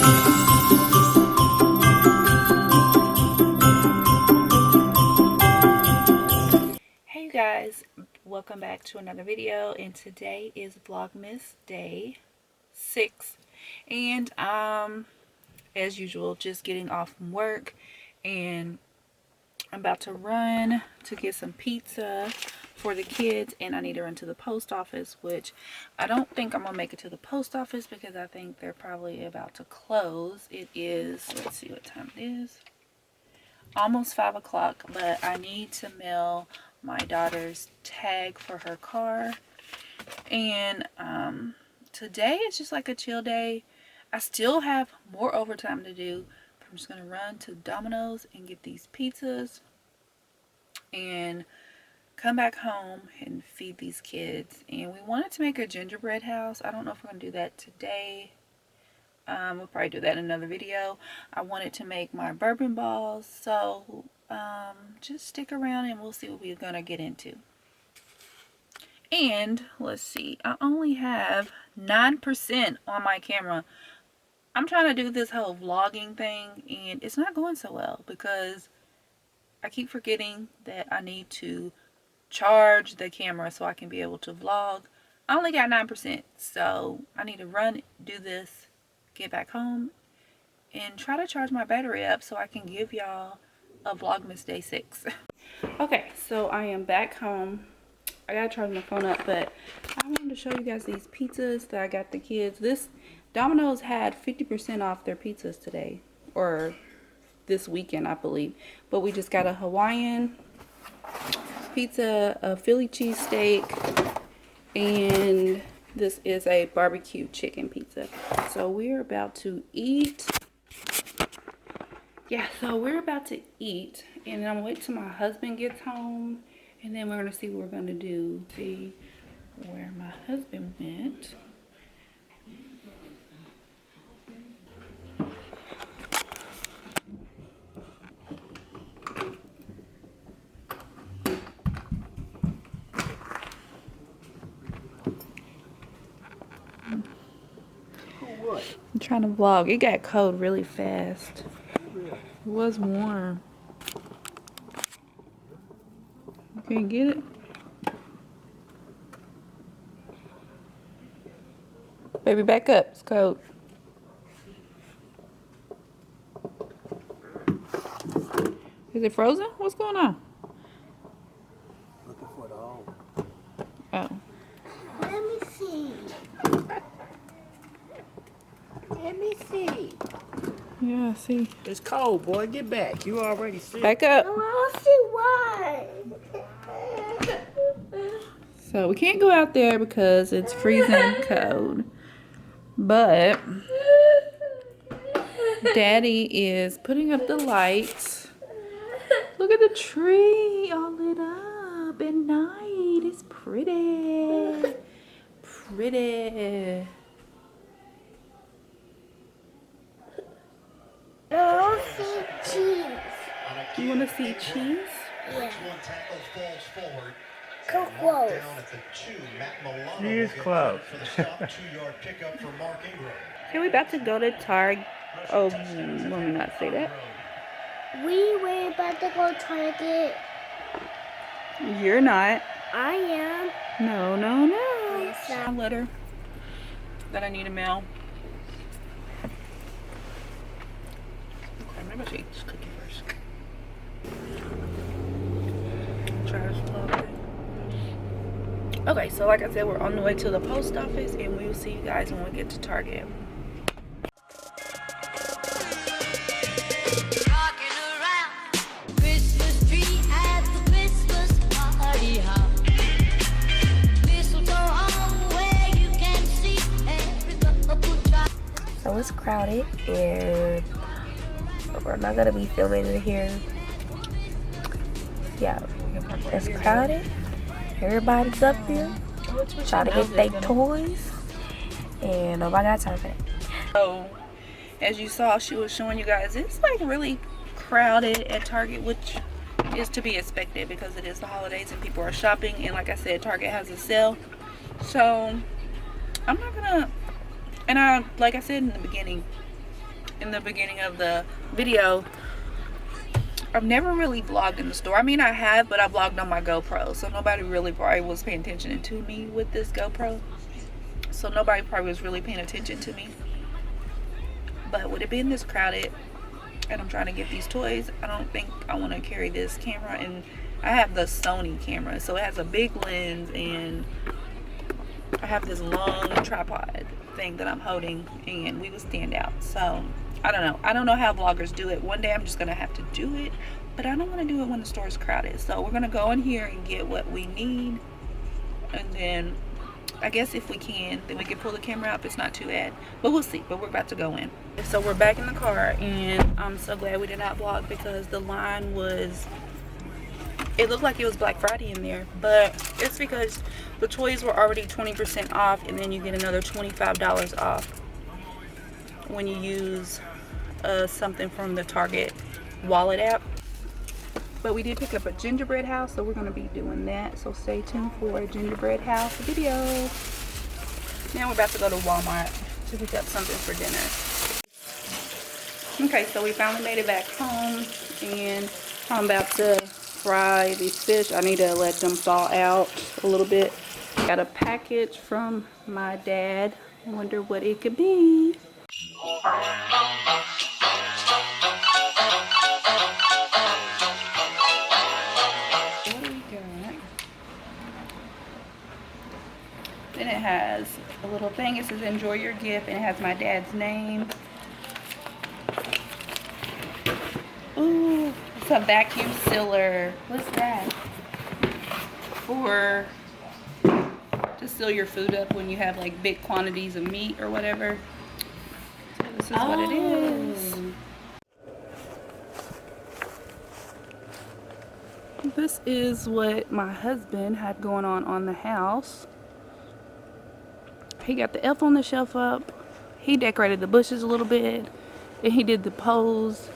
Hey you guys, welcome back to another video, and today is Vlogmas day 6, and as usual, just getting off from work, and I'm about to run to get some pizza for the kids, and I need to run to the post office, which I don't think I'm gonna make it to the post office because I think they're probably about to close. It is, let's see what time it is, almost 5 o'clock, but I need to mail my daughter's tag for her car, and today is just like a chill day. I still have more overtime to do. I'm just gonna run to Domino's and get these pizzas and come back home and feed these kids. And we wanted to make a gingerbread house. I don't know if we're gonna do that today. We'll probably do that in another video. I wanted to make my bourbon balls, so just stick around and we'll see what we're gonna get into. And let's see, I only have 9% on my camera. I'm trying to do this whole vlogging thing and it's not going so well because I keep forgetting that I need to charge the camera so I can be able to vlog. I only got 9%, so I need to run, do this, get back home, and try to charge my battery up so I can give y'all a Vlogmas day 6. Okay, so I am back home. I gotta charge my phone up, but I wanted to show you guys these pizzas that I got the kids. This Domino's had 50% off their pizzas today, or this weekend I believe, but we just got a Hawaiian pizza, a Philly cheesesteak, and this is a barbecue chicken pizza. So we're about to eat. Yeah, so we're about to eat, and I'm gonna wait till my husband gets home, and then we're gonna see what we're gonna do. See where my husband went. I'm trying to vlog. It got cold really fast. It was warm. You can't get it? Baby, back up. It's cold. Is it frozen? What's going on? Looking for the hole. Oh. Let me see. Let me see. Yeah, I see. It's cold, boy. Get back. You already sick. Back up. I don't see why. So we can't go out there because it's freezing cold. But Daddy is putting up the lights. Look at the tree all lit up at night. It's pretty. Pretty. I don't see cheese. You want to see cheese? Yeah. Go close. She is close. Okay, we about to go to Target. Oh, let me not say that. We were about to go Target. You're not. I am. No, no, no. Yes, A letter that I need to mail. Okay, maybe I should eat this cookie first. Try this little thing. Okay, so like I said, we're on the way to the post office, and we will see you guys when we get to Target. So it's crowded, and we're not gonna be filming in here. Yeah, it's crowded. Everybody's up here trying to get their toys, and nobody got time for that. So, as you saw, she was showing you guys, it's like really crowded at Target, which is to be expected because it is the holidays and people are shopping, and like I said, Target has a sale. So I'm not gonna, and like I said in the beginning, in the beginning of the video, I've never really vlogged in the store. I mean, I have, but I vlogged on my GoPro, so nobody really probably was paying attention to me with this GoPro. So nobody probably was really paying attention to me. But with it being this crowded and I'm trying to get these toys, I don't think I want to carry this camera. And I have the Sony camera, so it has a big lens, and I have this long tripod thing that I'm holding, and we would stand out. So I don't know how vloggers do it. One day I'm just gonna have to do it, but I don't want to do it when the store is crowded. So we're gonna go in here and get what we need, and then I guess if we can, then we can pull the camera up. It's not too bad, but we'll see. But we're about to go in. So we're back in the car, and I'm so glad we did not vlog, because the line was, it looked like it was Black Friday in there, but it's because the toys were already 20% off, and then you get another $25 off when you use something from the Target wallet app. But we did pick up a gingerbread house, so we're going to be doing that. So stay tuned for a gingerbread house video. Now we're about to go to Walmart to pick up something for dinner. Okay, so we finally made it back home, and I'm about to fry these fish. I need to let them thaw out a little bit. Got a package from my dad. I wonder what it could be. Then it has a little thing. It says enjoy your gift, and it has my dad's name. Ooh, it's a vacuum sealer. What's that? For to seal your food up when you have like big quantities of meat or whatever. So this is what it is. This is what my husband had going on the house. He got the elf on the shelf up. He decorated the bushes a little bit. And he did the pose.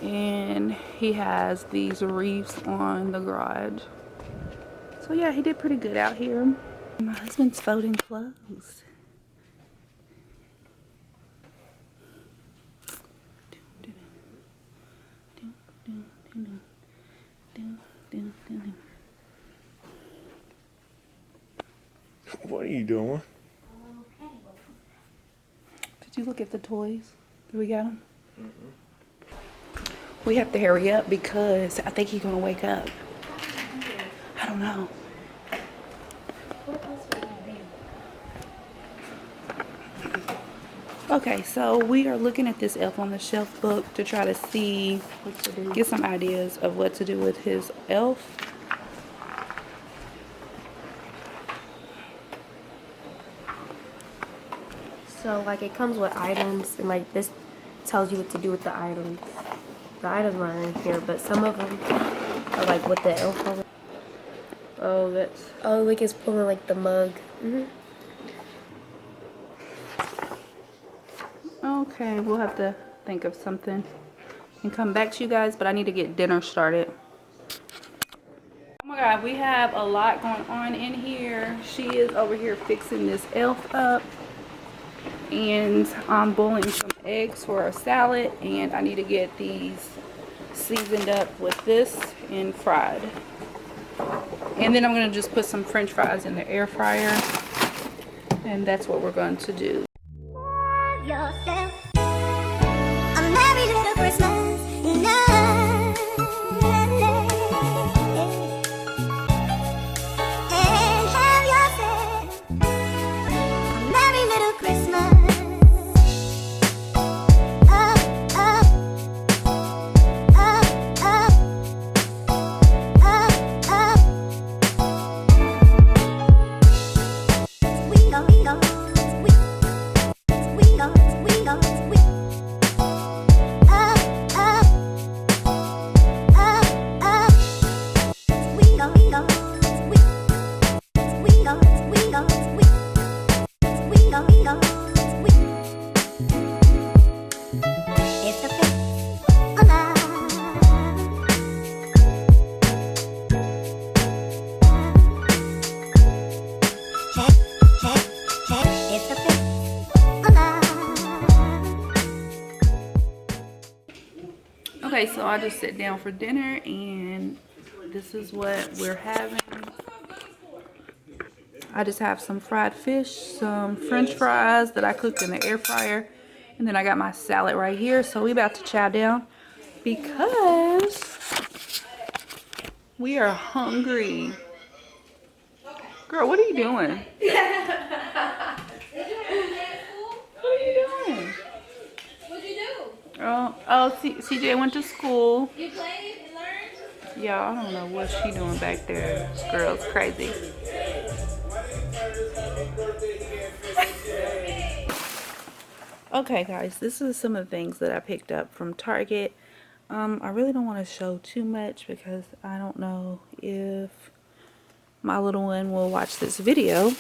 And he has these wreaths on the garage. So yeah, he did pretty good out here. My husband's folding clothes. What are you doing? Did you look at the toys? Do we got them? We have to hurry up because I think he's gonna wake up. I don't know. Okay, so we are looking at this Elf on the Shelf book to try to see, get some ideas of what to do with his elf. So like it comes with items, and like this tells you what to do with the items. The items aren't in here, but some of them are like with the elf on. Oh, that's, oh, like it's pulling like the mug. Okay, we'll have to think of something and come back to you guys, but I need to get dinner started. Oh my God, we have a lot going on in here. She is over here fixing this elf up, and I'm boiling some eggs for a salad, and I need to get these seasoned up with this and fried. And then I'm going to just put some french fries in the air fryer, and that's what we're going to do. Yourself. A merry little Christmas night. And have yourself a merry little Christmas. Up, up, up, up, up, up. We go, we go, we go. Okay, so I just sit down for dinner and this is what we're having. I just have some fried fish, some french fries that I cooked in the air fryer, and then I got my salad right here. So we about to chow down because we are hungry. Girl, what are you doing? What are you doing? What'd you do? CJ went to school. You played and learned? Yeah, I don't know what she doing back there. This girl's crazy. Okay, guys, this is some of the things that I picked up from Target. I really don't want to show too much because I don't know if my little one will watch this video.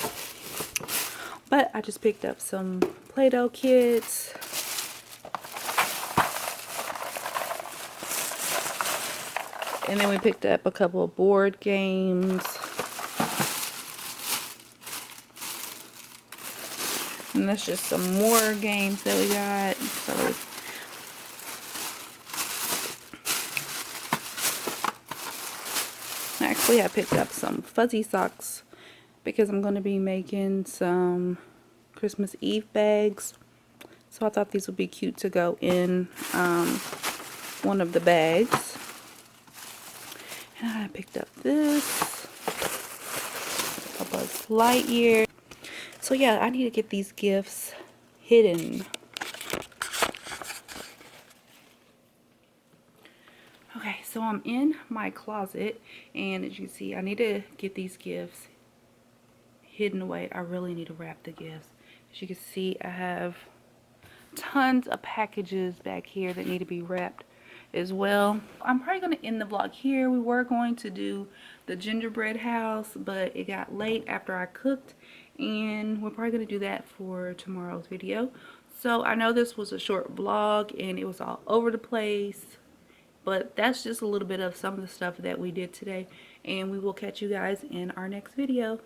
But I just picked up some Play-Doh kits. And then we picked up a couple of board games. And that's just some more games that we got. So actually, I picked up some fuzzy socks because I'm going to be making some Christmas Eve bags. So I thought these would be cute to go in one of the bags. And I picked up this, a Buzz Lightyear. So yeah, I need to get these gifts hidden. Okay, so I'm in my closet, and as you can see, I need to get these gifts hidden away. I really need to wrap the gifts. As you can see, I have tons of packages back here that need to be wrapped as well. I'm probably going to end the vlog here. We were going to do the gingerbread house, but it got late after I cooked, and we're probably going to do that for tomorrow's video. So I know this was a short vlog and it was all over the place, but that's just a little bit of some of the stuff that we did today, and we will catch you guys in our next video.